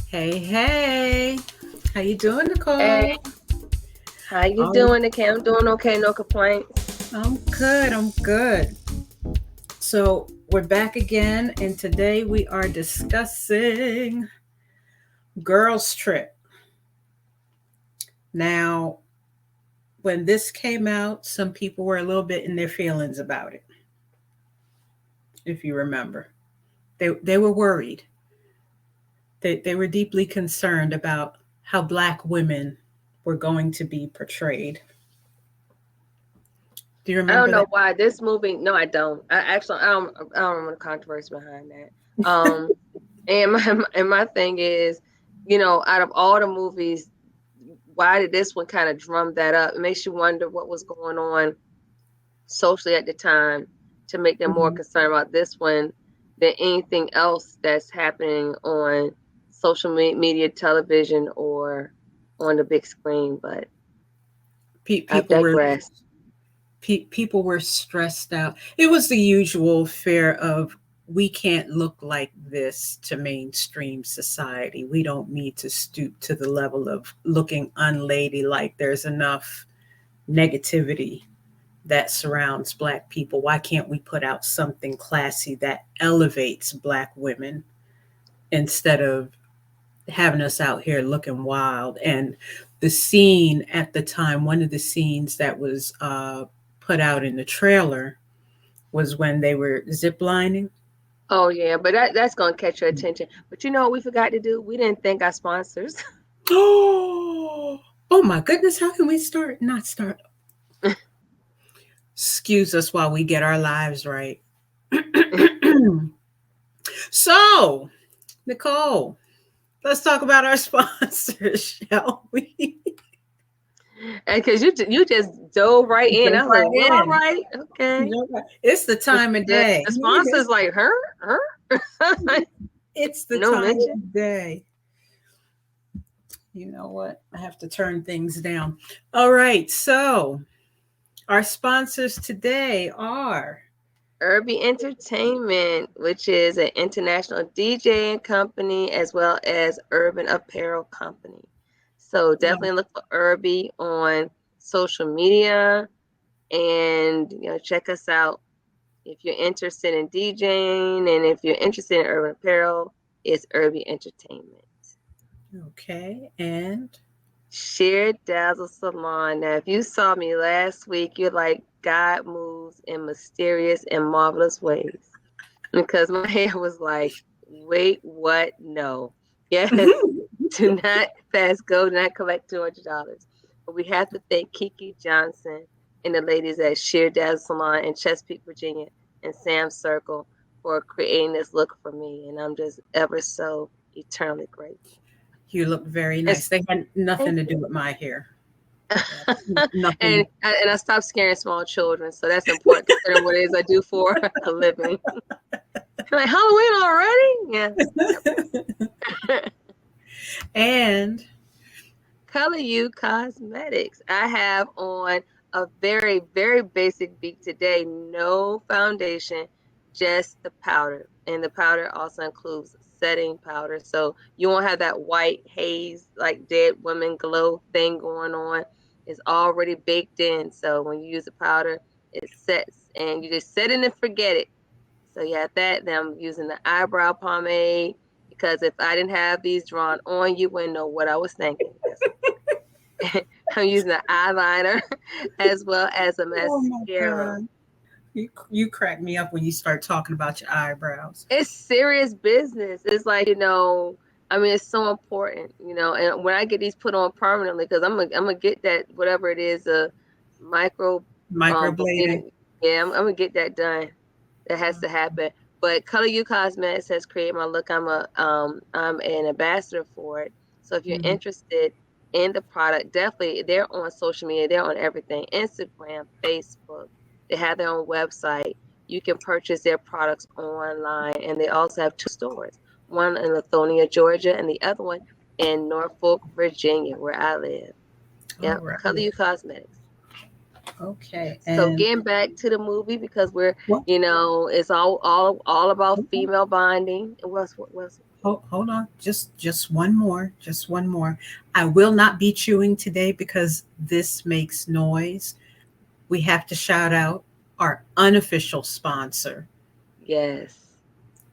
Hey, hey. How you doing, Hey, Nicole? how you Oh, doing, okay? I'm doing okay, no complaints. I'm good. I'm good. So, we're back again, and today we are discussing Girls Trip. Now, when this came out, some people were a little bit in their feelings about it, if you remember. They were worried. They were deeply concerned about how Black women were going to be portrayed. Do you I don't remember know that? why this movie. No, I don't. I don't remember the controversy behind that. And my thing is, out of all the movies, why did this one kind of drum that up? It makes you wonder what was going on socially at the time to make them more Mhm. concerned about this one than anything else that's happening on social media, television, or on the big screen. But I've People were digressed. people were stressed out. It was the usual fear of we can't look like this to mainstream society. We don't need to stoop to the level of looking unladylike. There's enough negativity that surrounds Black people. Why can't we put out something classy that elevates Black women instead of having us out here looking wild? And the scene at the time, one of the scenes that was put out in the trailer was when they were zip lining. Oh yeah, but that's gonna catch your attention. But you know what we forgot to do? We didn't thank our sponsors. Oh, oh my goodness! How can we start? Not start. Excuse us while we get our lives right. So, Nicole, let's talk about our sponsors, shall we? And because you just dove right in. I Jump was like, right well, all in. right, okay. It's the The, time of the, day. the sponsors like her, It's the no time mention. of day. You know what? I have to turn things down. All right. So, our sponsors today are. Irby Entertainment, which is an international DJing company as well as urban apparel company. So definitely look for Irby on social media and check us out if you're interested in DJing and if you're interested in urban apparel. It's Irby Entertainment. Okay. And Sheer Dazzle Salon. Now, if you saw me last week, you're like, God moves in mysterious and marvelous ways. Because my hair was like, wait, what? No. Yes, do not fast go, do not collect $200. But we have to thank Kiki Johnson and the ladies at Sheer Dazzle Salon in Chesapeake, Virginia, and Sam Circle for creating this look for me. And I'm just ever so eternally grateful. you look very And nice. They had nothing thank to do you. with my hair. and Nothing. and I stopped scaring small children, so that's important considering what it is I do for a living. Like Halloween already? Yes. Yep. And Color You Cosmetics. I have on a very, very basic beat today. No foundation, just the powder. And the powder also includes setting powder. So you won't have that white haze, like dead women glow thing going on. It's already baked in. So when you use the powder, it sets and you just set it and forget it. So you have that. Then I'm using the eyebrow pomade because if I didn't have these drawn on, you wouldn't know what I was thinking. I'm using the eyeliner as well as a oh my mascara. god, you crack me up when you start talking about your eyebrows. It's serious business. It's like, I mean, it's so important, and when I get these put on permanently, because I'm gonna get that, whatever it is, micro, Microblading. blading. Yeah, I'm gonna get that done. That has to happen. But Color You Cosmetics has created my look. I'm an ambassador for it. So if you're Mhm. interested in the product, definitely they're on social media. They're on everything: Instagram, Facebook. They have their own website. You can purchase their products online, and they also have two stores: one in Lithonia, Georgia, and the other one in Norfolk, Virginia, where I live. All Yep, right. Color You Cosmetics. Okay. So And getting back to the movie because what? it's all about female bonding. What's hold on, just one more, just one more. I will not be chewing today because this makes noise. We have to shout out our unofficial sponsor, Yes.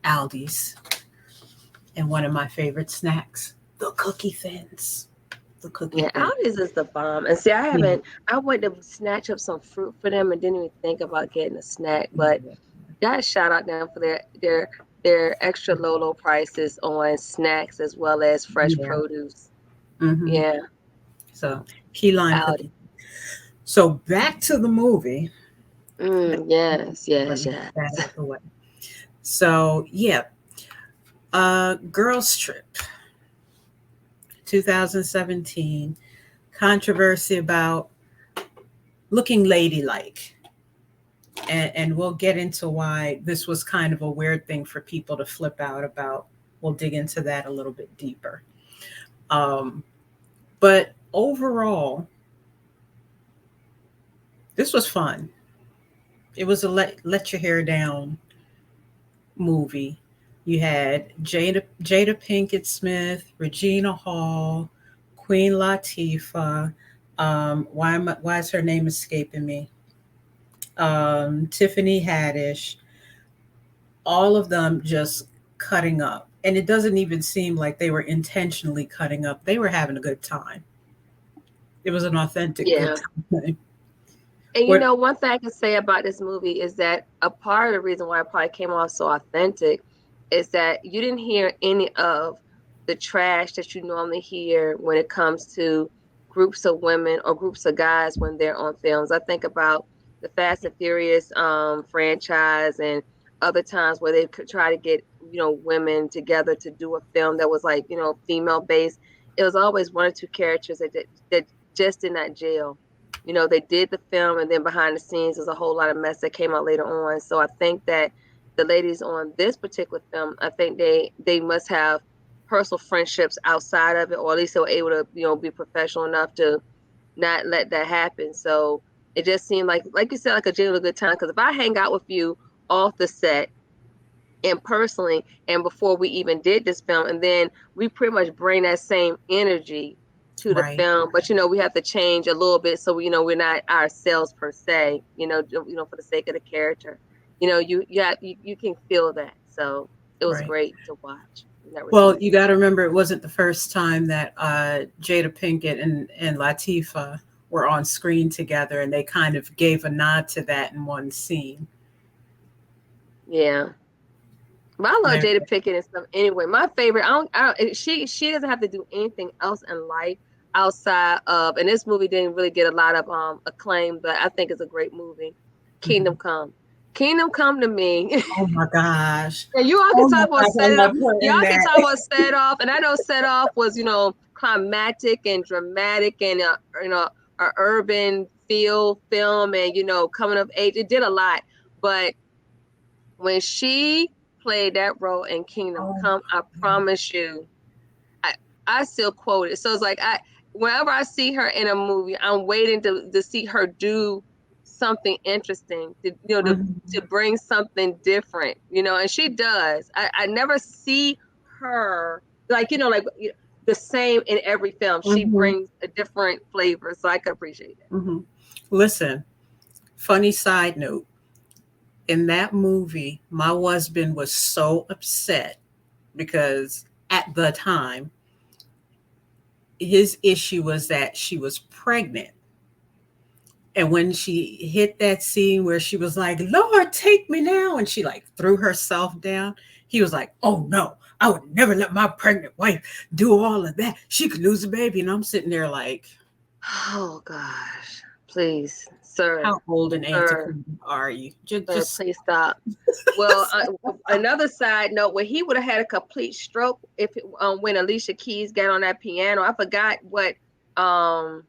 Aldi's, and one of my favorite snacks, the cookie thins. The cookie Yeah, thin. Aldi's is the bomb. And see, Yeah. I went to snatch up some fruit for them and didn't even think about getting a snack. But Yeah. gotta shout out them for their extra low prices on snacks as well as fresh Yeah. produce. Hmm. Yeah, So key lime Aldi. cookie. So back to the movie. Yes, Let yes, me yes. get that out of the way. So yeah, Girls Trip, 2017, controversy about looking ladylike. And we'll get into why this was kind of a weird thing for people to flip out about. We'll dig into that a little bit deeper. Um, but overall, this was fun. It was a let your hair down movie. You had Jada Pinkett Smith, Regina Hall, Queen Latifah. Why is her name escaping me? Tiffany Haddish. All of them just cutting up, and it doesn't even seem like they were intentionally cutting up. They were having a good time. It was an authentic good Yeah. time. And What? one thing I can say about this movie is that a part of the reason why it probably came off so authentic is that you didn't hear any of the trash that you normally hear when it comes to groups of women or groups of guys when they're on films. I think about the Fast and Furious franchise and other times where they could try to get, women together to do a film that was like, female based. It was always one or two characters that just did not gel. They did the film, and then behind the scenes there's a whole lot of mess that came out later on. So I think that the ladies on this particular film, I think they must have personal friendships outside of it, or at least they were able to be professional enough to not let that happen. So it just seemed like you said, like a genuine good time. Because if I hang out with you off the set and personally and before we even did this film, and then we pretty much bring that same energy to the Right, film, but we have to change a little bit so we're not ourselves per se, for the sake of the character. You can feel that. So it was right. great to watch in that Well, respect. you got to remember, it wasn't the first time that Jada Pinkett and Latifah were on screen together, and they kind of gave a nod to that in one scene. Yeah. But I love Right. Jada Pinkett and stuff anyway. My favorite, she doesn't have to do anything else in life outside of, and this movie didn't really get a lot of acclaim, but I think it's a great movie. Mhm. Kingdom Come. Kingdom Come to me. Oh my gosh. And you all can Oh my talk about gosh, set I'm it not off. putting Y'all can that. talk about set off, and I know set off was climatic and dramatic and a urban feel film and coming of age. It did a lot, but when she played that role in Kingdom Oh Come, I promise you, I I still quote it. So it's like whenever I see her in a movie, I'm waiting to see her do something interesting to Mhm. to bring something different, and she does. I never see her like the same in every film. She Mhm. brings a different flavor, so I can appreciate that. Mhm. Listen, funny side note. In that movie, my husband was so upset because at the time, his issue was that she was pregnant. And when she hit that scene where she was like, Lord, take me now, and she like threw herself down, he was like, oh no, I would never let my pregnant wife do all of that. She could lose a baby. And I'm sitting there like, Oh gosh, please, sir, how old and sir, antiquated are you? sir, Just please stop. Well, another side note, where he would have had a complete stroke when Alicia Keys got on that piano. I forgot what. Um,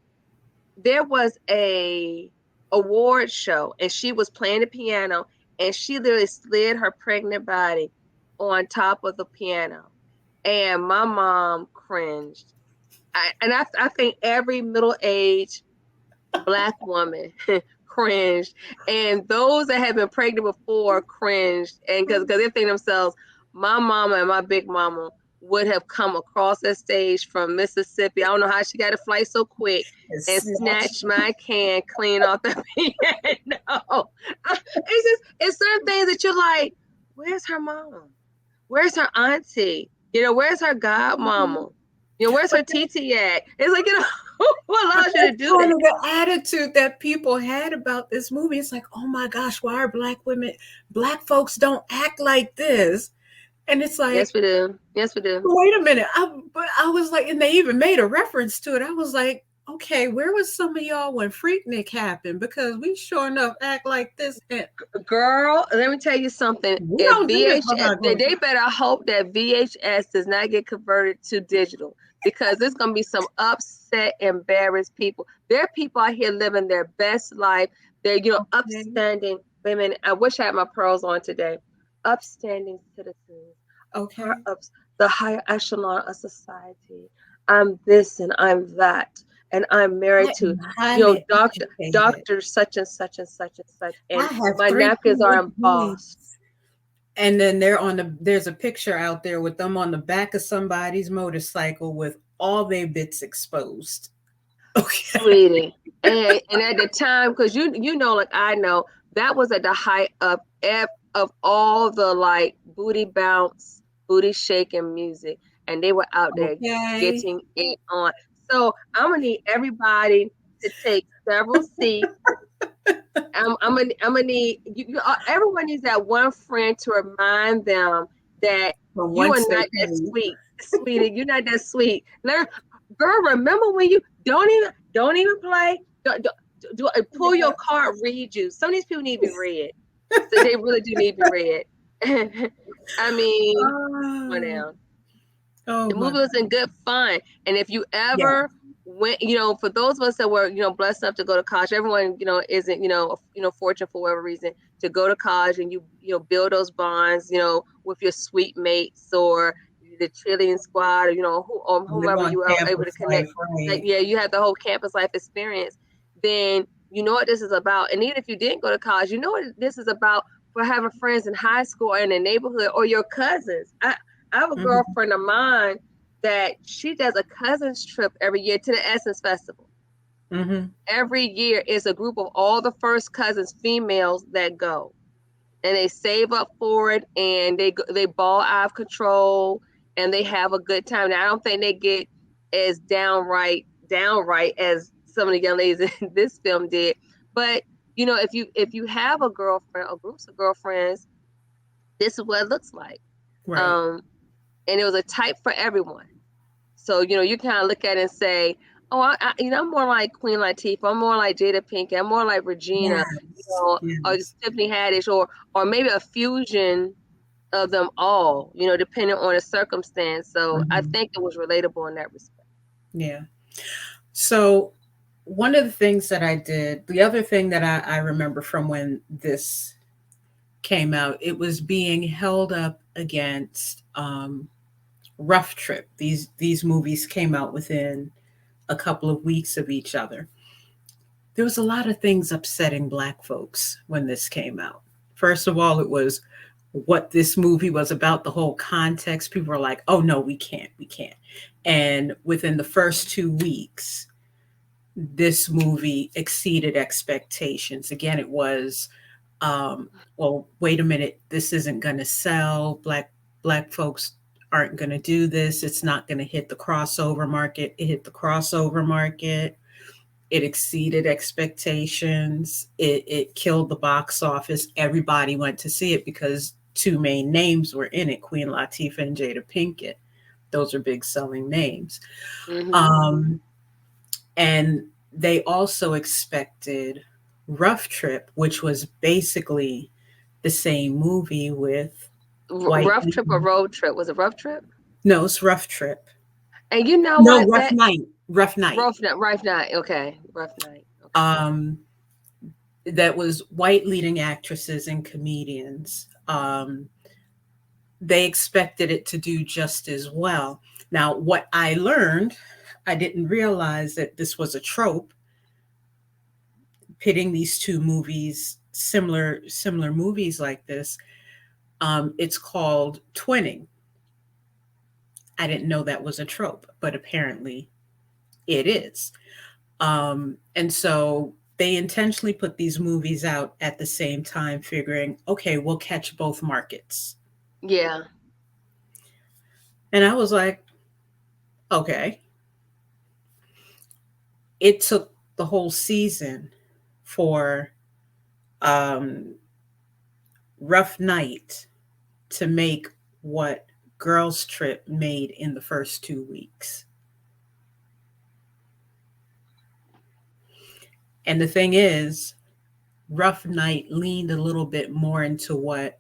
there was a award show, and she was playing the piano, and she literally slid her pregnant body on top of the piano, and my mom cringed. I think every middle aged Black woman cringed, and those that had been pregnant before cringed, and because they think themselves, my mama and my big mama would have come across that stage from Mississippi. I don't know how she got a flight so quick and It's snatched. snatched my can clean off the piano. It's certain things that you're like, where's her mom? Where's her auntie? Where's her godmama? Where's her But TT at? It's like, who But allows you to that's do kind that? of the attitude that people had about this movie. It's like, oh my gosh, why are black folks don't act like this? And it's Yes, like, we do. Yes, we do. wait a minute. But I was like, and they even made a reference to it. I was like, okay, where was some of y'all when Freaknik happened? Because we sure enough act like this. And Girl, let me tell you something. we If don't do this. Hold VHS, on, they better hope that VHS does not get converted to digital, because there's going to be some upset, embarrassed people. There are people out here living their best life. They're, okay. upstanding women. I wish I had my pearls on today. Upstanding citizens, part Okay. of the higher echelon of society. I'm this and I'm that. And I'm I married to, am highly educated. doctor such and such and such and such. And I have my three napkins are PhDs. embossed. And then there's a picture out there with them on the back of somebody's motorcycle with all their bits exposed. Okay. Sweetie. And at the time, because you know, like I know, that was at the height of all the like booty bounce, booty shaking music, and they were out there Okay. getting it on. So I'm gonna need everybody to take several seats. I'm gonna need everyone needs that one friend to remind them that From you are whence they not that came. sweet, sweetie. You're not that sweet. Girl, remember when you don't even play. Pull your card, read you. Some of these people need to be read. So they really do need to be read. I mean, come on Oh, now. oh The my movie was in God. good fun. And if you Yeah. ever went, for those of us that were, blessed enough to go to college, everyone, isn't, fortunate for whatever reason to go to college, and build those bonds, with your suite mates or the cheerleading squad, or, Live whomever on you are able to campus connect. life, Like, right? yeah, you had the whole campus life experience. Then you know what this is about. And even if you didn't go to college, you know what this is about for having friends in high school or in the neighborhood or your cousins. I have a Mhm, girlfriend of mine that she does a cousins trip every year to the Essence Festival. mhm. Every year is a group of all the first cousins, females, that go, and they save up for it, and they ball out of control, and they have a good time. Now I don't think they get as downright as some of the young ladies in this film did, but if you have a girlfriend or groups of girlfriends, this is what it looks like. Right. Um, and it was a type for everyone. So, you kind of look at it and say, oh, I'm more like Queen Latifah. I'm more like Jada Pinkett. I'm more like Regina, Yes. or Yes. Tiffany Haddish, or maybe a fusion of them all, depending on the circumstance. So I Mhm. think it was relatable in that respect. Yeah. So one of the things that I did, the other thing that I remember from when this came out, it was being held up against Rough Trip. These movies came out within a couple of weeks of each other. There was a lot of things upsetting black folks when this came out. First of all, it was what this movie was about, the whole context. People were like, oh no, we can't. And within the first 2 weeks, this movie exceeded expectations. Again, it was, well, wait a minute, this isn't going to sell. Black folks aren't going to do this. It's not going to hit the crossover market. It hit the crossover market. It exceeded expectations. It killed the box office. Everybody went to see it because two main names were in it: Queen Latifah and Jada Pinkett. Those are big selling names. Mm-hmm. Um, and they also expected Rough Trip, which was basically the same movie with white Rough trip or people. road trip? Was it rough trip? No, it's Rough Trip. And you know No, what? Rough That Night. Rough Night. rough night. Okay, rough night. Okay. Um, that was white leading actresses and comedians. They expected it to do just as well. Now, what I learned, I didn't realize that this was a trope, pitting these two movies, similar movies like this. It's called twinning. I didn't know that was a trope, but apparently it is. And so they intentionally put these movies out at the same time, figuring, okay, we'll catch both markets. Yeah. And I was like, okay. It took the whole season for um, Rough Night to make what Girls Trip made in the first 2 weeks. And the thing is, Rough Night leaned a little bit more into what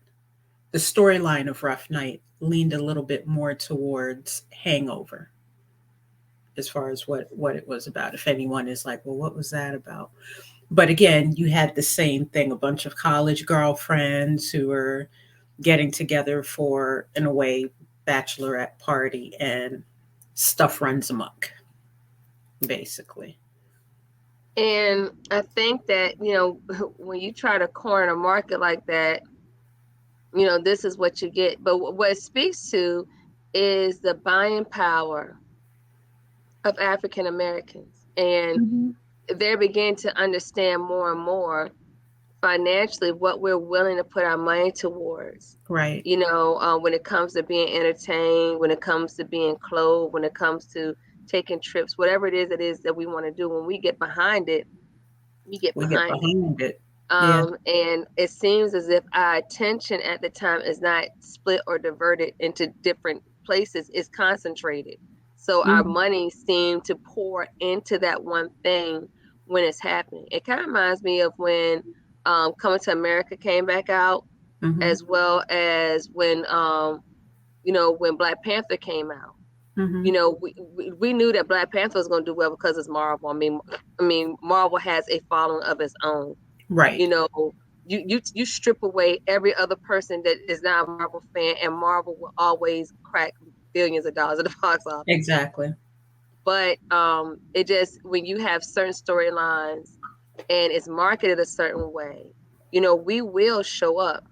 the storyline of Rough Night leaned a little bit more towards Hangover, as far as what it was about. If anyone is like, well, what was that about? But again, you had the same thing, a bunch of college girlfriends who were getting together for, in a way, bachelorette party, and stuff runs amok, basically. And I think that, when you try to corner a market like that, this is what you get. But what it speaks to is the buying power of African Americans. And Mm-hmm. they're beginning to understand more and more financially what we're willing to put our money towards. Right. When it comes to being entertained, when it comes to being clothed, when it comes to taking trips, whatever it is that we want to do, when we get behind it, we get We get behind it. behind it. Yeah. And it seems as if our attention at the time is not split or diverted into different places, it's concentrated. So our Mm-hmm. money seems to pour into that one thing when it's happening. It kind of reminds me of when Coming to America came back out, Mm-hmm. as well as when Black Panther came out. Mm-hmm. We knew that Black Panther was going to do well because it's Marvel. I mean, Marvel has a following of its own. Right. you know you strip away every other person that is not a Marvel fan, and Marvel will always crack billions of dollars at the box office. Exactly. But it just, when you have certain storylines and it's marketed a certain way, we will show up,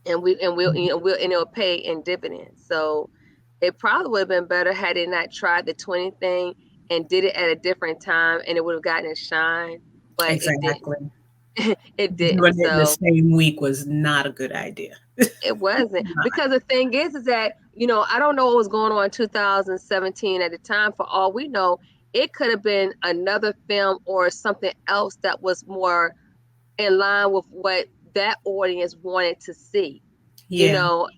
and it'll pay in dividends. So it probably would have been better had they not tried the 20 thing and did it at a different time, and it would have gotten a shine, but it didn't. Exactly. It didn't. Doing it in the So same week was not a good idea. it wasn't, Not. because the thing is that, I don't know what was going on in 2017 at the time. For all we know, it could have been another film or something else that was more in line with what that audience wanted to see. You Yeah. know,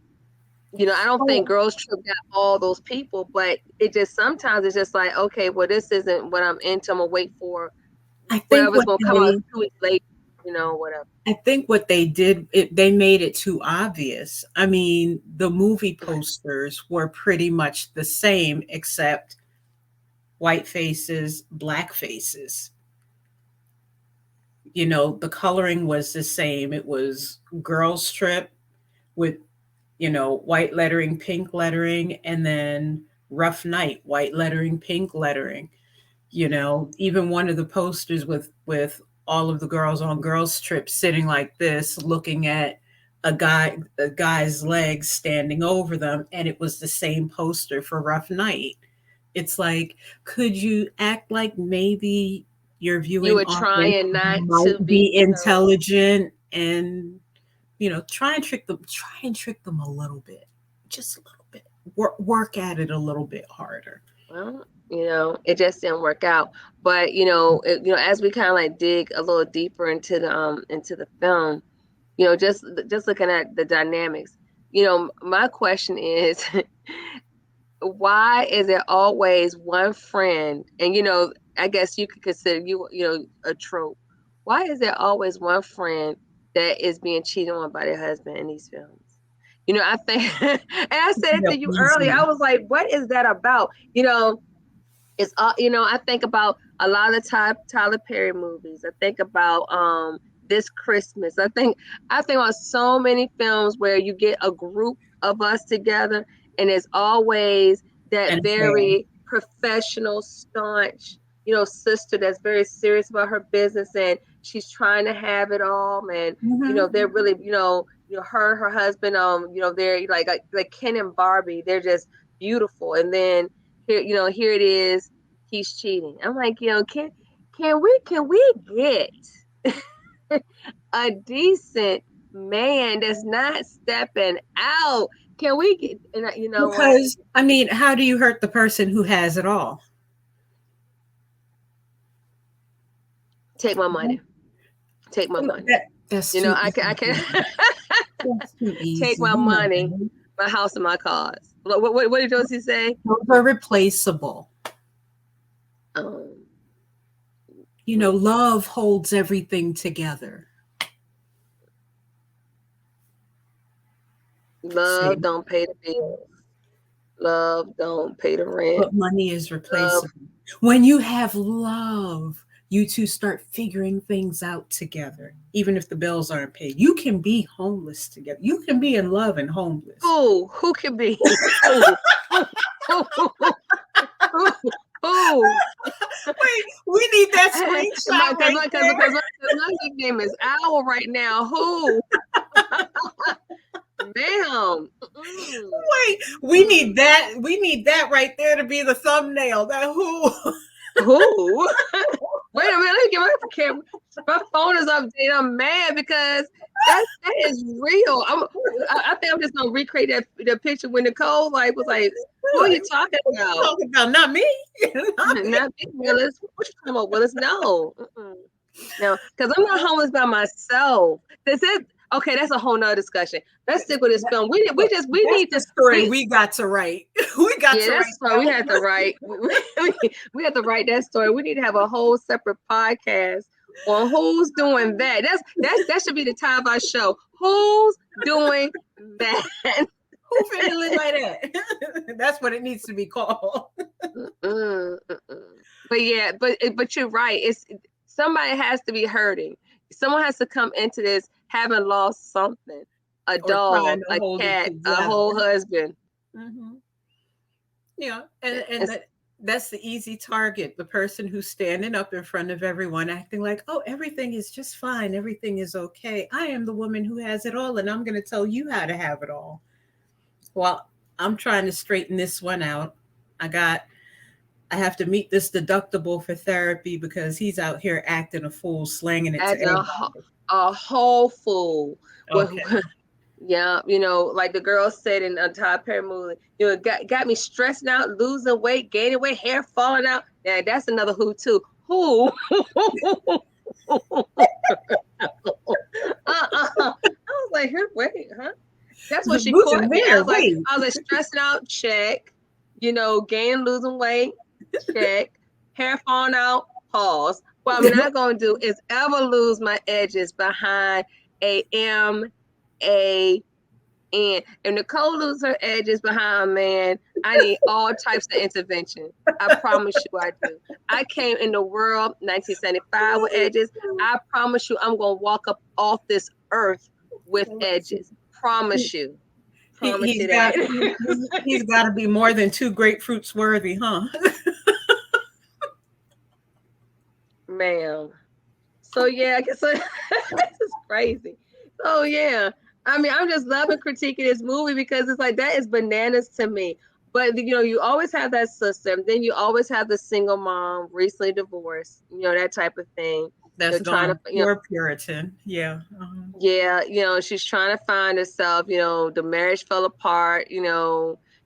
I don't think Oh, Girls Trip got all those people, but it just, sometimes it's just like, okay, well, this isn't what I'm into. I'm gonna wait for I think whatever's what gonna come out they 2 weeks later, whatever. I think what they did, they made it too obvious. I mean, the movie posters were pretty much the same, except white faces, black faces. The coloring was the same. It was Girls Trip with, white lettering, pink lettering, and then Rough Night, white lettering, pink lettering. Even one of the posters with all of the girls on Girls Trip sitting like this, looking at a guy's legs standing over them, and it was the same poster for Rough Night. It's like, could you act like maybe your You viewing were audience trying not to might be be intelligent, and try and trick them a little bit, just a little bit. Work at it a little bit harder. well, it just didn't work out. But as we kind of like dig a little deeper into the film, just looking at the dynamics, my question is, why is there always one friend? And I guess you could consider a trope. Why is there always one friend that is being cheated on by their husband in these films? I think, and I said it Yeah, to you earlier. I easy. was like, what is that about? It's all, I think about a lot of the Tyler Perry movies. I think about This Christmas. I think about so many films where you get a group of us together, and there's always that And fair. very professional, staunch, sister that's very serious about her business, and she's trying to have it all. And Mhm. they're really, her and her husband, they're like Ken and Barbie. They're just beautiful. And then here it is, he's cheating. I'm like, can we get a decent man that's not stepping out? Can we get, and you know what? Because, I mean, how do you hurt the person who has it all? Take my money. Take my money. That's You know, too I can That's too take easy. my money, my house and my cars. What did Josie say? Those are replaceable. Um, Love holds everything together. Love See? don't pay the bills. Love don't pay the rent. But money is Love, replaceable. When you have love, you two start figuring things out together, even if the bills aren't paid. You can be homeless together. You can be in love and homeless. who can be? Who? Wait, we need that screenshot because my nickname is Owl right now. Who? Ma'am. Wait, we need that. We need that right there to be the thumbnail. That who? Who? Wait a minute, let me get my camera. My phone is updated. I'm mad because that is real. I think I'm just gonna recreate that picture when Nicole was like, "Who are you talking about?" Talking about not me. Not me, Willis. What you talking about, Willis? No, no, because I'm not homeless by myself. That's it. Okay, that's a whole nother discussion. Let's stick with this film. We need the story we got to write. We got to write. Story. We had to write. We had to write that story. We need to have a whole separate podcast on who's doing that. That should be the title of our show. Who's doing that? Who feeling like that? That's what it needs to be called. But yeah, but you're right. It's somebody has to be hurting. Someone has to come into this having lost something. A dog, a cat, a whole husband. Mm-hmm. Yeah, and that's the easy target. The person who's standing up in front of everyone acting like, oh, everything is just fine. Everything is okay. I am the woman who has it all, and I'm going to tell you how to have it all. Well, I'm trying to straighten this one out. I have to meet this deductible for therapy because he's out here acting a fool, slanging it to everybody. A whole fool. Okay. Yeah, like the girl said in Tyler Perry movie, it got me stressing out, losing weight, gaining weight, hair falling out. Yeah, that's another who too. Who? I was like, wait, huh? That's what she caught me. I was like stressing out, check. Gaining, losing weight, check. Hair falling out, pause. What I'm not going to do is ever lose my edges behind a M-A-N. If Nicole loses her edges behind a man, I need all types of intervention. I promise you I do. I came in the world 1975 with edges. I promise you I'm going to walk up off this earth with edges. Promise you. He's got to be more than 2 grapefruits worthy, huh? Ma'am. So yeah, I guess this is crazy. So yeah, I mean, I'm just loving critiquing this movie because it's like that is bananas to me. But you always have that sister, then you always have the single mom, recently divorced, that type of thing. That's trying to pure Puritan. Yeah. Uh-huh. Yeah, she's trying to find herself. The marriage fell apart.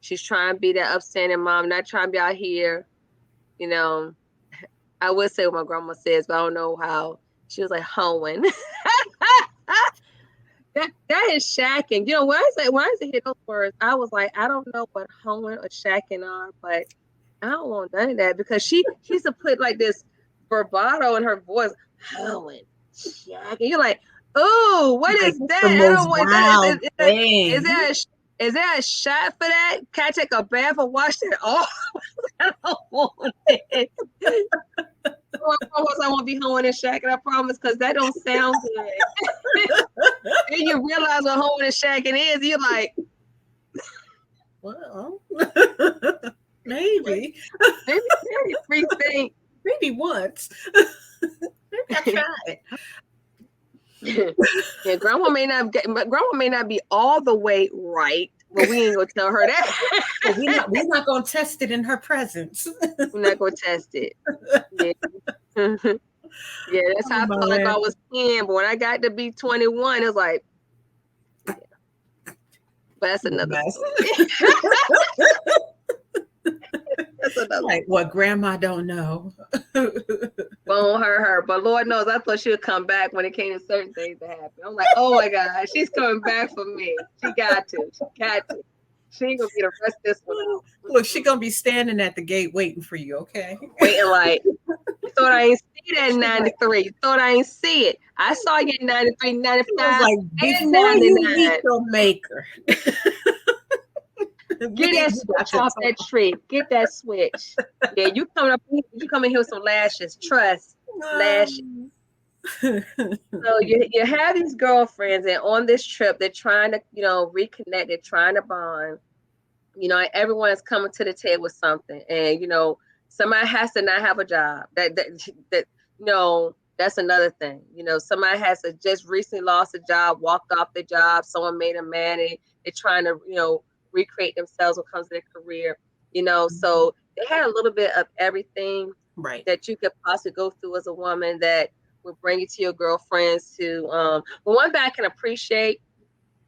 She's trying to be that upstanding mom, not trying to be out here. I would say what my grandma says, but I don't know how. She was like hoeing. that is shacking. When I hear those words, I was like, I don't know what hoeing or shacking are, but I don't want none of that because she used to put like this bravado in her voice, hoeing, shacking. You're like, oh, what is that? I don't want that. Is there a shot for that? Can I take a bath and wash that off? I don't want it. I won't be hoeing and shacking, I promise, because that don't sound good. And you realize what hoeing and shacking is, you're like, well, maybe free thing. Maybe once. Maybe I tried. Yeah, grandma may not be all the way right, Well, we ain't gonna tell her that. But we're not gonna test it in her presence. We're not gonna test it. Yeah. Yeah, that's Oh how I my felt like I man. was 10, but when I got to be 21, it was like, yeah. But that's another Mess. story. That's another Like what grandma don't know. bone her. But Lord knows, I thought she would come back when it came to certain things to happen. I'm like, oh my God, she's coming back for me. She got to. She got to. She ain't gonna be the rest of this one out. Look, she gonna be standing at the gate waiting for you, okay? Waiting like, you thought I ain't see that in She's like, 93. You thought I ain't see it. I saw you in 93, she was 95, like, and before you meet 99. your maker, Get me, that you got switch your off that tree. Get that switch. Yeah, you coming up, you come in here with some lashes. Trust. Lashes. So you have these girlfriends, and on this trip, they're trying to, reconnect. They're trying to bond. Everyone's coming to the table with something, and somebody has to not have a job. That's another thing. Somebody has to just recently lost a job, walked off the job. Someone made them mad, and they're trying to, recreate themselves when it comes to their career. So they had a little bit of everything right. that you could possibly go through as a woman that would bring you to your girlfriends to. But one thing I can appreciate,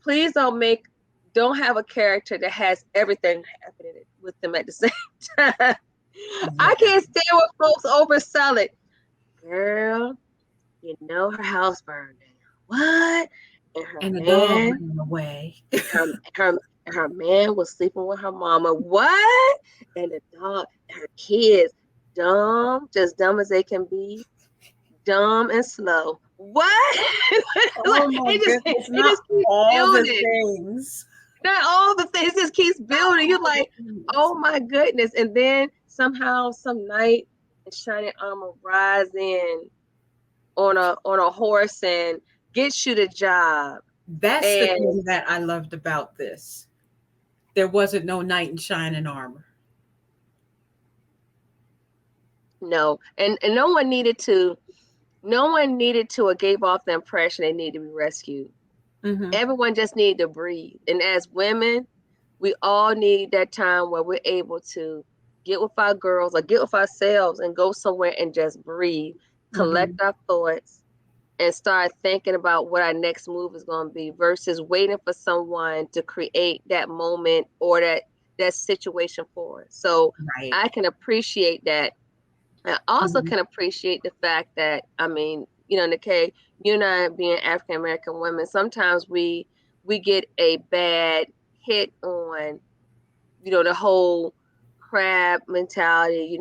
please don't have a character that has everything happening with them at the same time. I Yeah. can't stand when folks oversell it. Girl, her house burned down. What? And her And the dog man, ran away. her her her man was sleeping with her mama. What? And the dog, her kids, just dumb as they can be, dumb and slow. What? Oh my goodness, It not just keeps all the building. things. Not all the things, just keeps building. You're like, oh my goodness. And then somehow, some knight in shining armor rides in on a horse and gets you the job. That's the And thing that I loved about this. There wasn't no knight in shining armor. no, and no one needed to. No one needed to or gave off the impression they need to be rescued. Mm-hmm. Everyone just needed to breathe. And as women, we all need that time where we're able to get with our girls or get with ourselves and go somewhere and just breathe, collect Mm-hmm. our thoughts, and start thinking about what our next move is going to be versus waiting for someone to create that moment or that situation for us. So Right. I can appreciate that. I also Mm-hmm. can appreciate the fact that, Nikkei, you and I being African American women, sometimes we get a bad hit on, the whole crab mentality.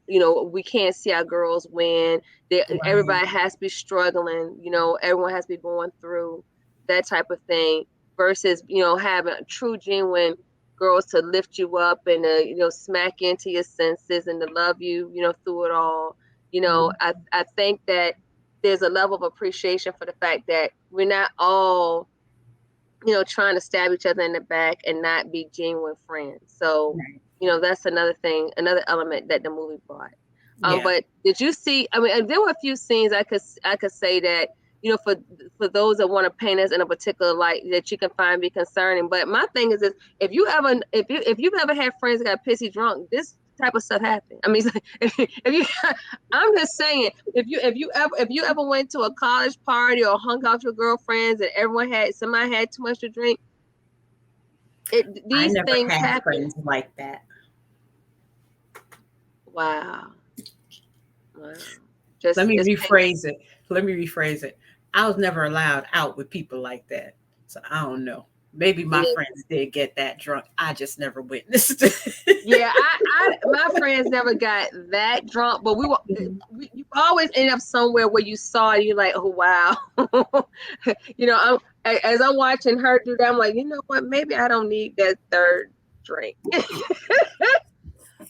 We can't see our girls win. Right. Everybody has to be struggling. Everyone has to be going through that type of thing. Versus, having a true, genuine girls to lift you up and smack into your senses and to love you, through it all. I think that there's a level of appreciation for the fact that we're not all trying to stab each other in the back and not be genuine friends. So, Right. that's another thing, another element that the movie brought. Yeah. But did you see? I mean, there were a few scenes I could say that for those that want to paint us in a particular light that you can find be concerning. But my thing is this: if you've ever had friends that got pissy drunk, this type of stuff happen. I mean, if you, I'm just saying, if you ever went to a college party or hung out with your girlfriends and somebody had too much to drink, I these never things had happen. friends like that. Wow, wow. Let Just me just paint. rephrase it. Let me rephrase it. I was never allowed out with people like that. So I don't know. Maybe my Yeah, friends did get that drunk. I just never witnessed it. yeah. My friends never got that drunk, but you always end up somewhere where you saw it. You're like, oh wow. As I'm watching her do that, I'm like, you know what? Maybe I don't need that third drink.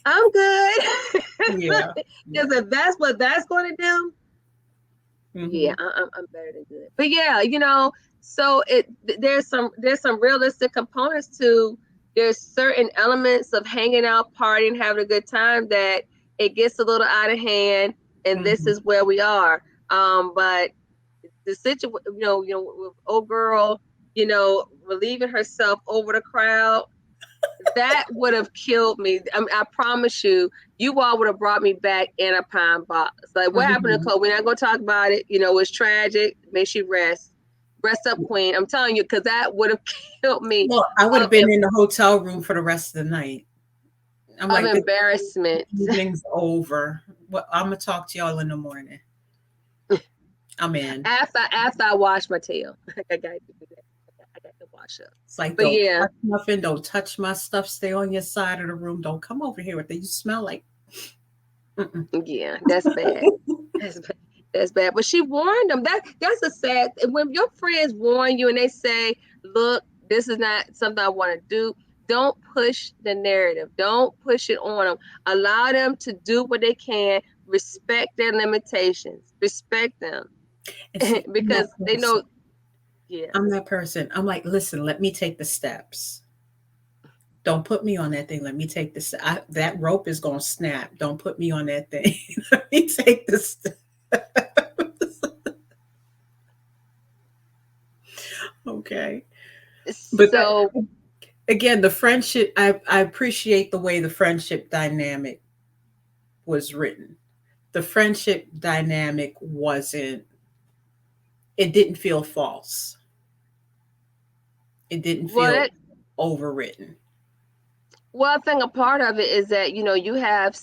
I'm good. Yeah. Because Yeah. if that's what that's going to do, yeah, Hmm. I'm better than good. But yeah, so there's some realistic components to there's certain elements of hanging out, partying, having a good time that it gets a little out of hand, and this Hmm. is where we are. But the situation, with old girl, relieving herself over the crowd, that would have killed me. I mean, I promise you, you all would have brought me back in a pine box. Like, what happened to Mhm. Chloe? We're not going to talk about it. It's tragic. May she rest. Rest up, queen. I'm telling you, because that would have killed me Well, I would of, have been in the hotel room for the rest of the night. I'm of like, this embarrassment. evening's over. Well, I'm gonna talk to y'all in the morning. I'm in. After I wash my tail. I got to do that. I got to wash up. It's like, But don't yeah, touch nothing, don't touch my stuff, stay on your side of the room. Don't come over here with it. You smell like mm-mm. yeah, that's bad. That's bad. That's bad. But she warned them. That's a sad. When your friends warn you and they say, "Look, this is not something I want to do." Don't push the narrative. Don't push it on them. Allow them to do what they can. Respect their limitations. Respect them And see, I'm that because they person. know. Yeah. I'm that person. I'm like, listen, let me take the steps. Don't put me on that thing. Let me take this. That rope is gonna snap. Don't put me on that thing. Let me take the steps. Okay. But that So again, the friendship, I appreciate the way the friendship dynamic was written. The friendship dynamic wasn't, it didn't feel false. It didn't well, feel overwritten. I think a part of it is that you have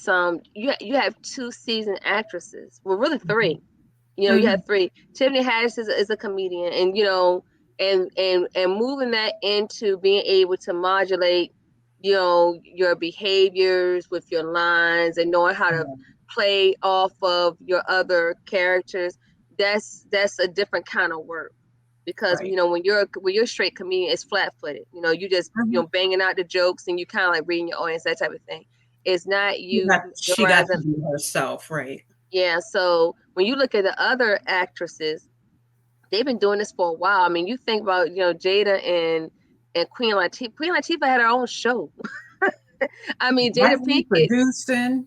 you have two seasoned actresses. Well, really three. You Mhm. have three. Tiffany Haddish is a comedian, and and moving that into being able to modulate, your behaviors with your lines and knowing how to Yeah, play off of your other characters. That's a different kind of work because right. when you're a straight comedian, it's flat footed. You just Mhm. banging out the jokes and you kind of like reading your audience, that type of thing. It's not you She got to memorizing. be herself, right? Yeah, so when you look at the other actresses, they've been doing this for a while. I mean, you think about, Jada and Queen Latifah. Queen Latifah had her own show. I mean, Jada Writing, Pinkett, producing,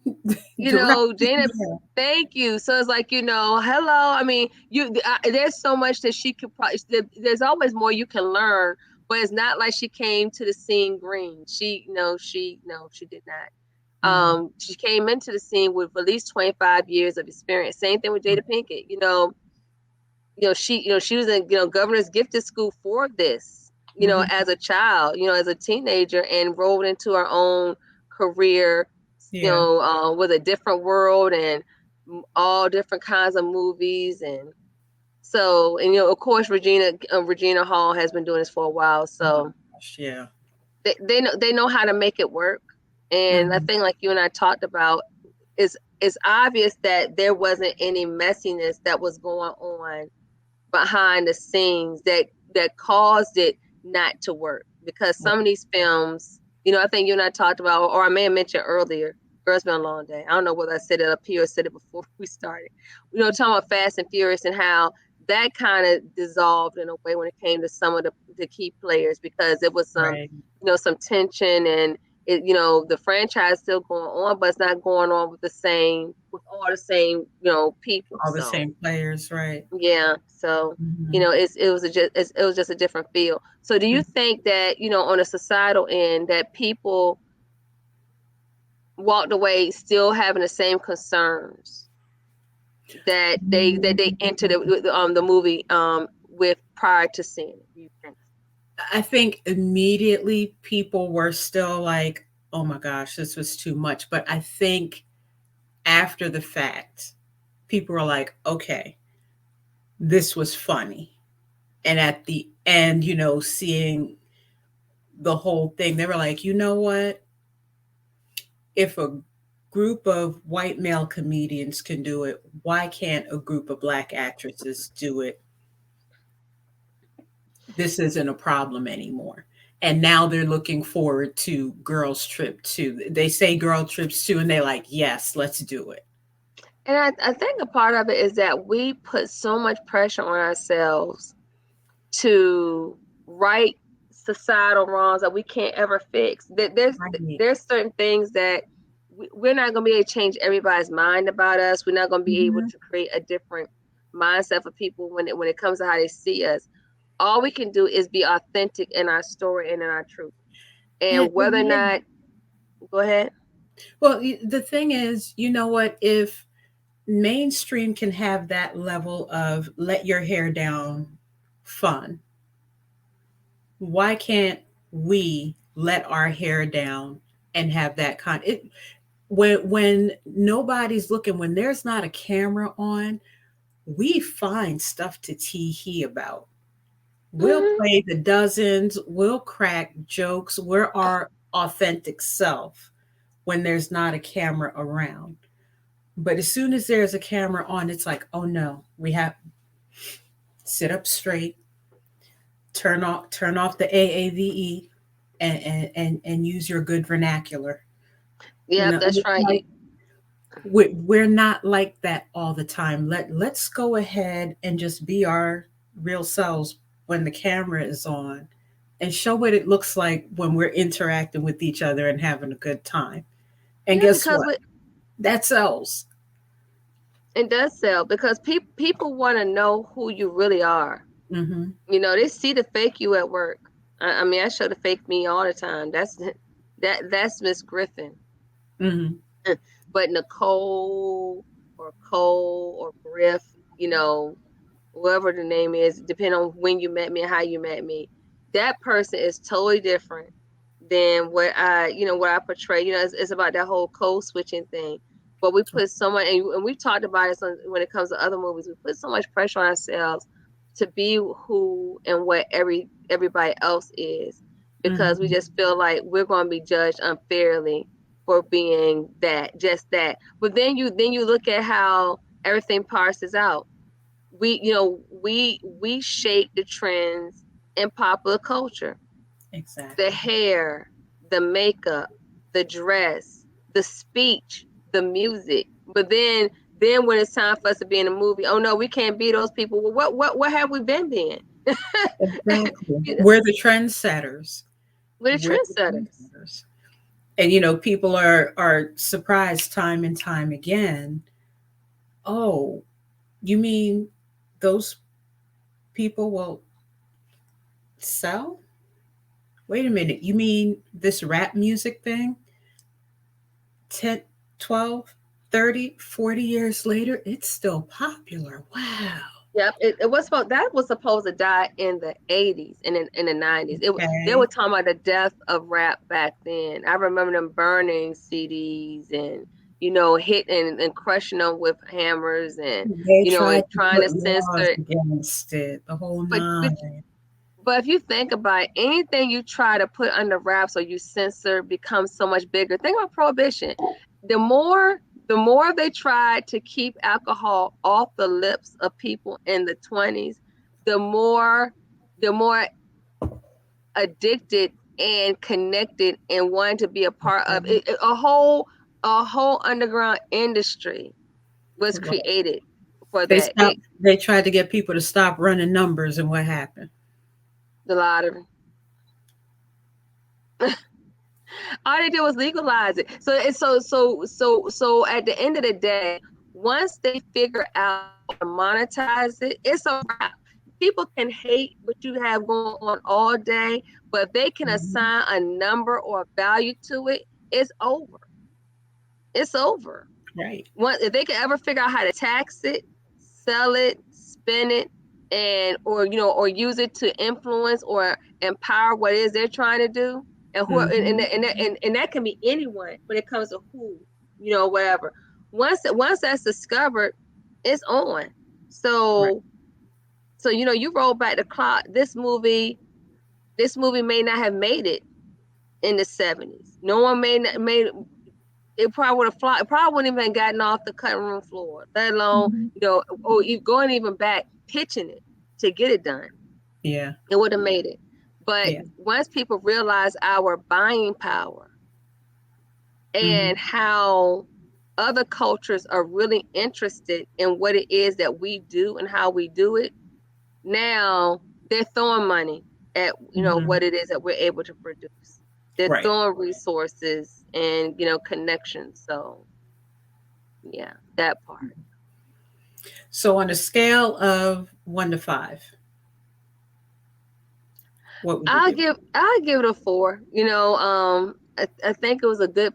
directing. Jada, Yeah. thank you. So it's like, hello. I mean, there's so much that she could probably, there's always more you can learn, but it's not like she came to the scene green. She did not. Mhm. She came into the scene with at least 25 years of experience. Same thing with Jada Pinkett. She was in governor's gifted school for this. Mhm. As a child, as a teenager, and rolled into her own career. Yeah. With a different world and all different kinds of movies, and so, and of course, Regina Hall has been doing this for a while, Oh my so gosh, yeah. they know how to make it work. And I Mhm. think, like you and I talked about, it's obvious that there wasn't any messiness that was going on behind the scenes that caused it not to work, because some of these films, I think you and I talked about, or I may have mentioned earlier, girl's been a long day, I don't know whether I said it up here or said it before we started, talking about Fast and Furious and how that kind of dissolved in a way when it came to some of the key players, because it was Right. some tension, and the franchise still going on, but it's not going on with all the same people. All the So same players, right? yeah, so Mhm. it was just a different feel. So do you Mhm. think that on a societal end that people walked away still having the same concerns that they entered the movie with prior to seeing it? Do you think? I think immediately people were still like, "Oh my gosh, this was too much." But I think after the fact, people were like, "Okay, this was funny." And at the end, seeing the whole thing, they were like, "You know what? If a group of white male comedians can do it, why can't a group of black actresses do it? This isn't a problem anymore." And now they're looking forward to Girls Trip 2. They say Girl Trips 2 and they're like, "Yes, let's do it." And I think a part of it is that we put so much pressure on ourselves to right societal wrongs that we can't ever fix. Right. There's certain things that we're not going to be able to change everybody's mind about us. We're not going to be able Mhm. to create a different mindset for people when it comes to how they see us. All we can do is be authentic in our story and in our truth. And And whether or yeah, not, go ahead. well, the thing is, you know what? If mainstream can have that level of let your hair down fun, why can't we let our hair down and have that kind it when nobody's looking, when there's not a camera on, we find stuff to tee hee about. We'll Hmm. play the dozens, we'll crack jokes, we're our authentic self when there's not a camera around. But as soon as there's a camera on, it's like, oh no, we have sit up straight, turn off the AAVE, and use your good vernacular. You Yep, know, and that's it's right. like we're not like that all the time. Let's go ahead and just be our real selves when the camera is on, and show what it looks like when we're interacting with each other and having a good time. And Yeah, guess because what? That sells. it does sell because people want to know who you really are. Mm-hmm. They see the fake you at work. I mean, I show the fake me all the time. That's Miss Griffin. Mm-hmm. But Nicole or Cole or Griff, you know, whatever the name is, depending on when you met me and how you met me, that person is totally different than what I portray. It's about that whole code switching thing. But we put so much, and we've talked about it when it comes to other movies. We put so much pressure on ourselves to be who and what everybody else is, because we Mm-hmm. just feel like we're going to be judged unfairly for being just that. But then you look at how everything parses out. We shape the trends in popular culture, the Exactly. hair, the makeup, the dress, the speech, the music. But then when it's time for us to be in a movie, oh no, we can't be those people. Well, what have we been then? Exactly. You know, We're the trendsetters. we're the We're the trendsetters. trendsetters. And people are surprised time and time again. Oh, you mean those people will sell? Wait a minute. You mean this rap music thing? 10, 12, 30, 40 years later, it's still popular. Wow. Yep, that was supposed to die in the 80s and in the 90s. They were Okay. talking about the death of rap back then. I remember them burning CDs and hitting and crushing them with hammers and They and tried to trying put to censor laws it. against it, the whole But but nine. but if you think about it, anything you try to put under wraps or you censor becomes so much bigger. Think about prohibition. The more the more they tried to keep alcohol off the lips of people in the 20s, the more the more addicted and connected and wanting to be a part of Okay. it. A whole underground industry was Right. created for They that. stopped. They tried to get people to stop running numbers, and what happened? The lottery. All they did was legalize it. So at the end of the day, once they figure out how to monetize it, it's a wrap. People can hate what you have going on all day, but if they can Mhm. assign a number or a value to it, it's over. It's over. Right. If they can ever figure out how to tax it, sell it, spin it, and or use it to influence or empower what it is they're trying to do, and who Hmm. and that can be anyone when it comes to who, whatever. Once that's discovered, it's on. Right. So you roll back the clock. This movie may not have made it in the 70s. No one made it. Probably would have fly. It probably wouldn't even gotten off the cutting room floor, let alone Mhm. or you going even back pitching it to get it done. Yeah. It would have made it. But Yeah. once people realize our buying power Hmm. and how other cultures are really interested in what it is that we do and how we do it, now they're throwing money at Hmm. what it is that we're able to produce. They're Right. throwing resources and connections. So yeah, that part. So on a scale of 1 to 5, What would you give? I'll give it a 4. I think it was a good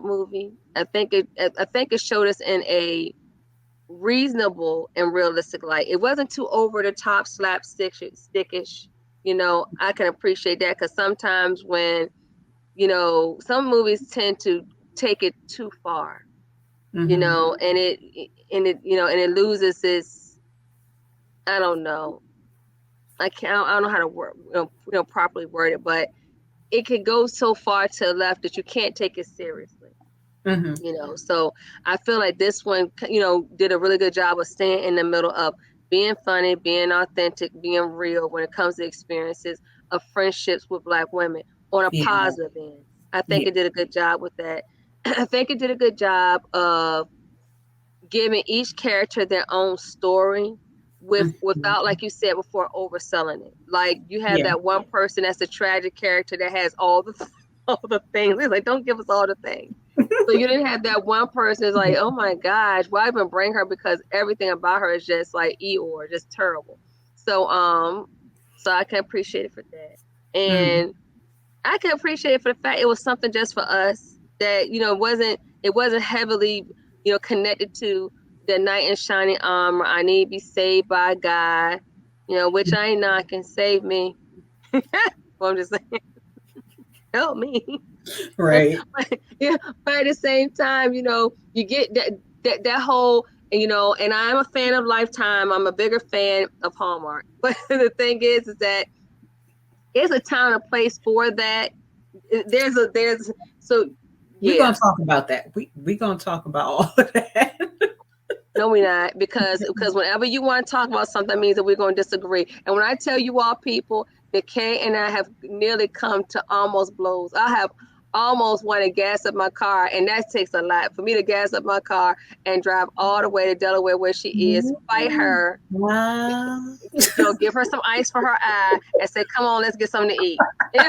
movie. I think it showed us in a reasonable and realistic light. It wasn't too over the top stickish. I can appreciate that because sometimes when some movies tend to take it too far, Mm-hmm. and it loses its, I don't know, I don't know how to properly word it, but it could go so far to the left that you can't take it seriously. Mm-hmm. So I feel like this one did a really good job of staying in the middle of being funny, being authentic, being real when it comes to experiences of friendships with Black women on a Yeah. positive end. I think Yeah. it did a good job with that. I think it did a good job of giving each character their own story without, Mhm. like you said before, overselling it. Like you have Yeah. that one person that's a tragic character that has all the all the things. It's like, don't give us all the things. So you didn't have that one person is like, Yeah. oh my gosh, why even bring her? Because everything about her is just like Eeyore, just terrible. So so I can appreciate it for that. Mm. And I can appreciate it for the fact it was something just for us that, it wasn't heavily, connected to the knight in shining armor. I need to be saved by God, which I ain't knocking, save me. Well, I'm just saying, help me. Right. Yeah, but at the same time, you get that whole, and I'm a fan of Lifetime. I'm a bigger fan of Hallmark. But the thing is that it's a time and a place for that. There's so We're yeah. gonna talk about that. We gonna talk about all of that. No, we not, because whenever you want to talk about something, that means that we're going to disagree. And when I tell you all, people, that Kay and I have nearly come to almost blows. I have almost wanted to gas up my car, and that takes a lot for me to gas up my car and drive all the way to Delaware where she is, fight Mm. her, Wow. give her some ice for her eye, and say, "Come on, let's get something to eat." Wait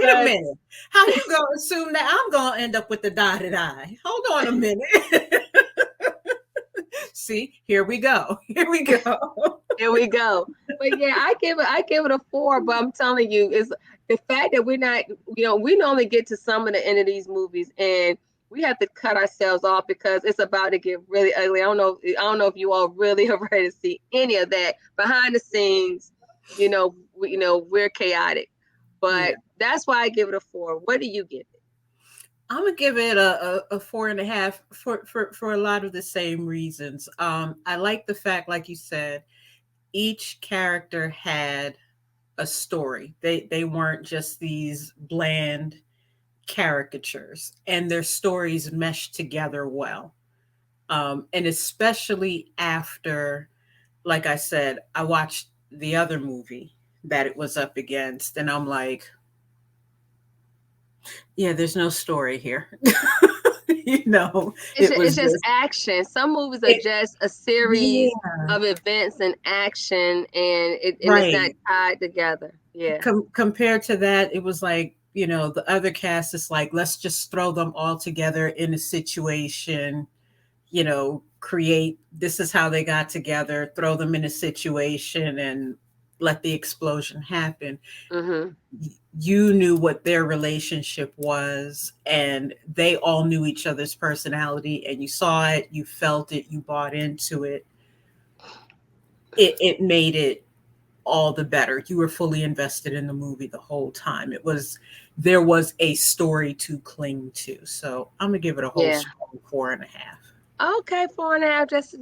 a Because minute. How you gonna assume that I'm gonna end up with the dotted eye? Hold on a minute. See, here we go. Here we go. here we go. But yeah, I give it a 4. But I'm telling you, is the fact that we're not, we normally get to some of the end of these movies and we have to cut ourselves off because it's about to get really ugly. I don't know if you all really are ready to see any of that behind the scenes. We're chaotic, Yeah. but that's why I give it a 4. What do you give it? I'm gonna give it a 4.5 for a lot of the same reasons. I like the fact, like you said, each character had a story. They weren't just these bland caricatures, and their stories meshed together well. And especially after, like I said, I watched the other movie that it was up against, and I'm like, yeah, there's no story here. It It's was just just action. Some movies are it. just a series Yeah, of events and action, and it's not right. tied together. Yeah. Compared to that, it was like, the other cast is like, let's just throw them all together in a situation, create, this is how they got together, throw them in a situation and let the explosion happen. Mm-hmm. You knew what their relationship was, and they all knew each other's personality, and you saw it, you felt it, you bought into it. It made it all the better. You were fully invested in the movie the whole time. There was a story to cling to. So I'm gonna give it a whole Yeah. strong 4.5. Okay, 4.5, just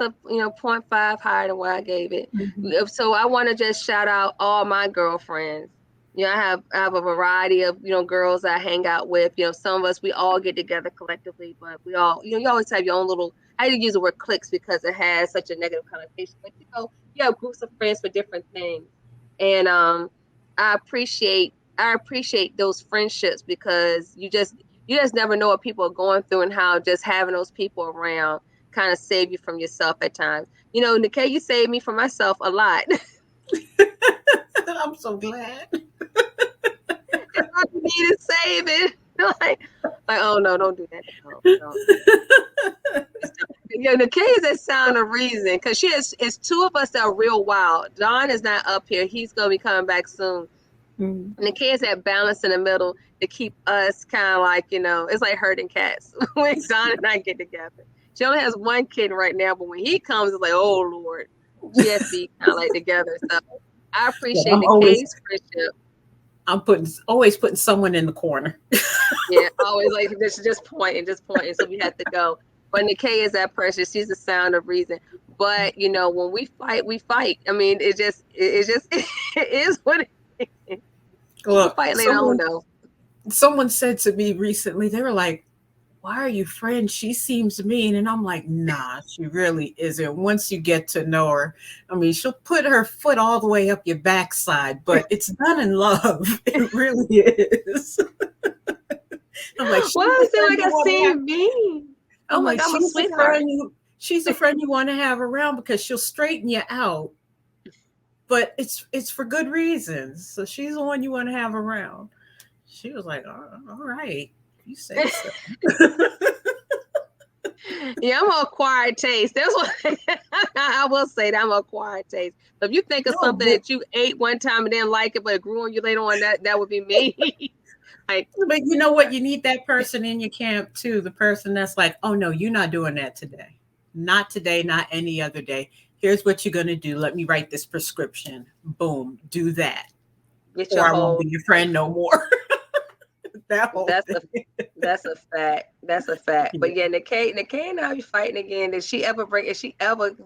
a 0.5 higher than what I gave it. Mhm. So I want to just shout out all my girlfriends. I have a variety of girls I hang out with. Some of us, we all get together collectively, but we all, you always have your own little. I didn't use the word cliques because it has such a negative connotation, but you have groups of friends for different things, and I appreciate those friendships because you just never know what people are going through and how just having those people around kind of save you from yourself at times. Nikkei, you saved me from myself a lot. I'm so glad. If I needed saving, like, oh no, don't do that. No, no. Yeah, the K is that sound of reason because it's two of us that are real wild. Don is not up here. He's gonna be coming back soon. Mm. And the kids that balance in the middle to keep us kind of like, it's like herding cats when Don and I get together. She only has one kid right now, but when he comes, it's like, oh Lord, she has to be kind of like together. So I Yeah, appreciate the K's friendship. I'm always putting someone in the corner. Yeah, always like just pointing, So we have to go. But Nikkei is that person. She's the sound of reason. But when we fight, we fight. I mean, it is what it is. We'll Look, fight later on though. someone said to me recently, they were like, why are you friends? She seems mean. And I'm like, nah, she really isn't. Once you get to know her, I mean, she'll put her foot all the way up your backside, but it's done in love. It really is. I'm like, she's Why the is it friend like you I want to have. seem mean? I'm like, I'm a sweetheart. she's a friend you want to have around because she'll straighten you out. But it's for good reasons. So she's the one you want to have around. She was like, all right, you say so. Yeah, I'm an acquired taste. That's what I will say. That I'm an acquired taste. So if you think of No, something that you ate one time and didn't like it, but it grew on you later on, that would be me. Like, but you know what? You need that person in your camp too. The person that's like, oh no, you're not doing that today. Not today, not any other day. Here's what you're gonna do. Let me write this prescription. Boom, do that. get your Or I won't whole be your friend no more. That whole That's a thing. that's a fact. That's a fact. Yeah. But yeah, Nikkei and I be fighting again. If she ever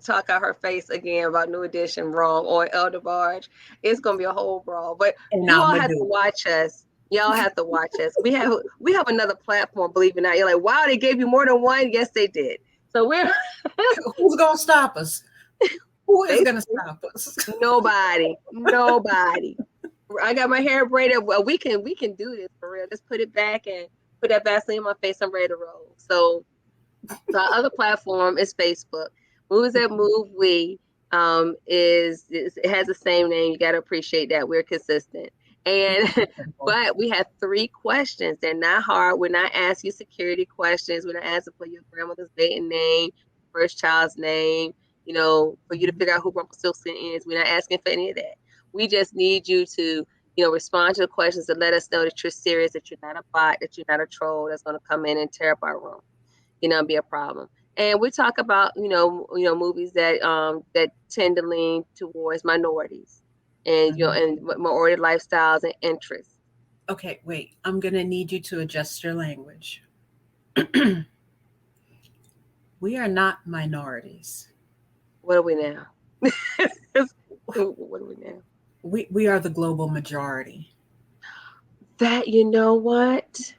talk out her face again about New Edition wrong or Elder Barge, it's gonna be a whole brawl. But And you I'm all gonna have to do watch us. Y'all have to watch us. We have another platform, believe it or not. You're like, wow, they gave you more than one. Yes, they did. So we're it. Who's gonna stop us? Who is gonna basically stop us? nobody. Nobody. I got my hair braided. Well, we can do this for real. Just put it back and put that Vaseline in my face. I'm ready to roll. So our other platform is Facebook. Movies That Move We it has the same name. You got to appreciate that we're consistent. And but we have 3 questions. They're not hard. We're not asking security questions. We're not asking for your grandmother's maiden name, first child's name. For you to figure out who Rumpelstiltskin is. We're not asking for any of that. We just need you to respond to the questions and let us know that you're serious, that you're not a bot, that you're not a troll that's going to come in and tear up our room, be a problem. And we talk about, movies that tend to lean towards minorities and, and minority lifestyles and interests. Okay, wait. I'm gonna need you to adjust your language. We are not minorities. What are we now? What are we now? We are the global majority. That, you know what?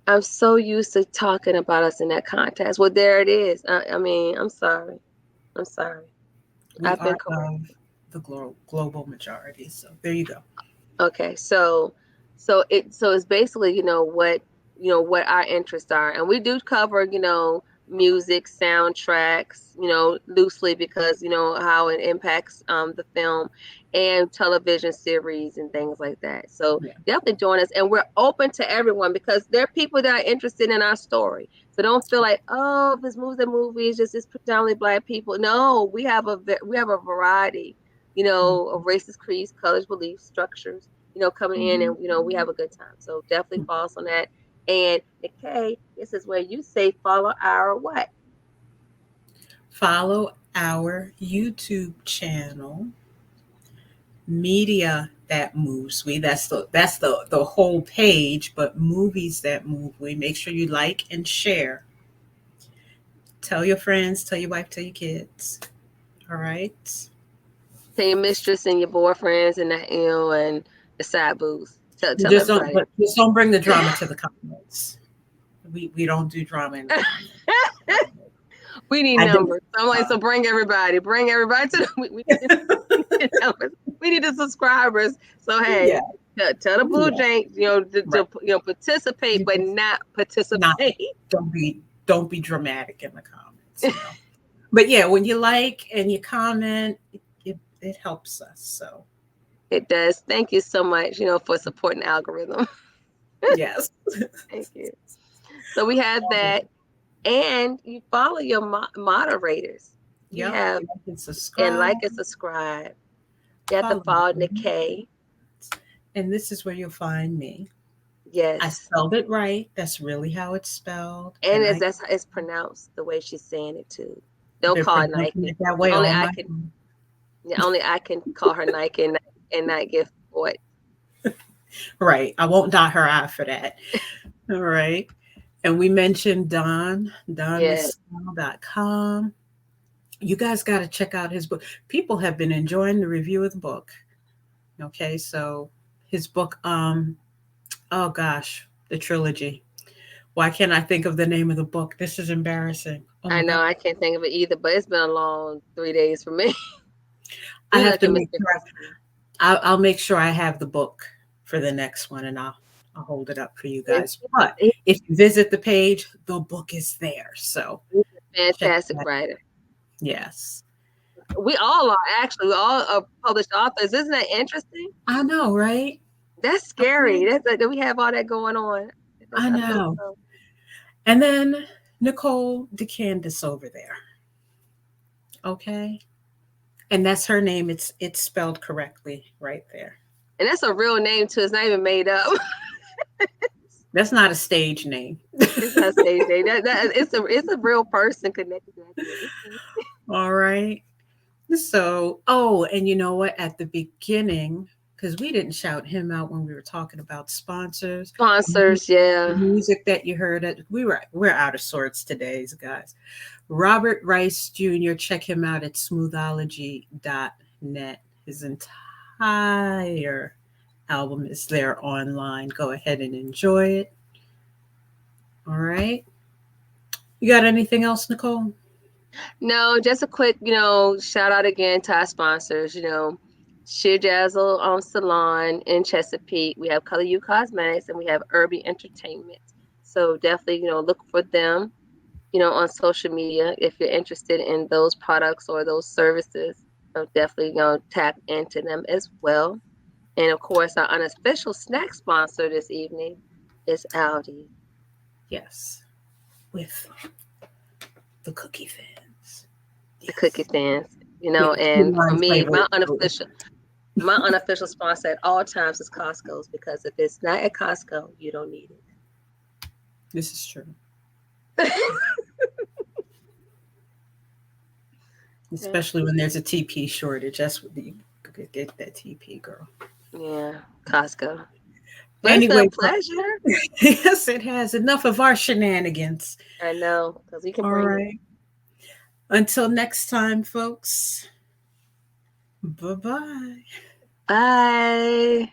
I'm so used to talking about us in that context. Well, there it is. I mean, I'm sorry. I'm sorry. We I've been are corrected. of the global majority. So there you go. Okay, so it's basically what our interests are, and we do cover music, soundtracks, loosely because how it impacts the film and television series and things like that. So Yeah. definitely join us, and we're open to everyone because there are people that are interested in our story. So don't feel like, oh, this movie is just this predominantly Black people. No, we have a variety of races, creeds, colors, beliefs, structures, coming in, and we have a good time. So definitely follow us on that. And Nikkei, this is where you say follow our what? Follow our YouTube channel, Media That Moves We. That's the whole page, but Movies That Move We. Make sure you like and share. Tell your friends, tell your wife, tell your kids. All right. Tell your mistress and your boyfriends and and the side booths. Tell Just don't, everybody. but just don't bring the drama to the comments. We don't do drama in the comments. We need I did. numbers. I'm like, so bring everybody to the, need numbers. We need the subscribers. So hey, Yeah, tell the Blue yeah, Jays, right. participate, You but just not not participate. don't be dramatic in the comments. But yeah, when you like and you comment, it helps us. So It does. Thank you so much, for supporting the algorithm. yes. Thank you. So we have that. And you follow your moderators. We Yep. have, Like and and subscribe. like and subscribe. You have to Follow follow me. Nikkei. And this is where you'll find me. I Yes. spelled it right. That's really how it's spelled. And And I that's how it's pronounced the way she's saying it too. Don't been call it pronouncing Nike. it that way Only all I my can life. only I can call her Nike and not get what. Right. I won't dot her I for that. All right. And we mentioned Don, Yeah. donmissstyle.com. You guys got to check out his book. People have been enjoying the review of the book. Okay. So his book, oh gosh, the trilogy. Why can't I think of the name of the book? This is embarrassing. Oh I my know God. I can't think of it either, but it's been a long 3 days for me. I We have like to a make Mr. sure Crispy. I'll make sure I have the book for the next one and I'll hold it up for you Yeah, guys. But if you visit the page, the book is there. So he's a check fantastic that. writer. Yes. We all are actually. We all are published authors. Isn't that interesting? I know, right? That's scary. Okay. That's like that we have all that going on. I I feel know. so. And then Nicole DeCandis over there. Okay. And that's her name. It's spelled correctly right there. And that's a real name too. It's not even made up. That's not a stage name. It's not stage name. It's a real person connected to that name. Okay. All right. So, oh, and you know what? At the beginning, because we didn't shout him out when we were talking about sponsors, the Sponsors, yeah. music that you heard, we're out of sorts today, guys. Robert Rice Jr. Check him out at smoothology.net. His entire album is there online. Go ahead and enjoy it. All right. You got anything else, Nicole? No, just a quick, shout out again to our sponsors. Sheer Jazzle Salon in Chesapeake. We have Color You Cosmetics and we have Irby Entertainment. So definitely, look for them, on social media if you're interested in those products or those services. So definitely, tap into them as well. And of course, our unofficial snack sponsor this evening is Aldi. Yes. With the cookie thins. The cookie Yes. thins. Yeah, And for Mine's me, favorite. my unofficial sponsor at all times is Costco's because if it's not at Costco, you don't need This is true. it. Especially when there's a TP shortage. That's what you could get that TP, girl. Yeah, Costco. But it's been a Anyway, pleasure. yes, it has. Enough of our shenanigans. I know, because we can All bring it. right. Until next time, folks. Bye bye. Bye.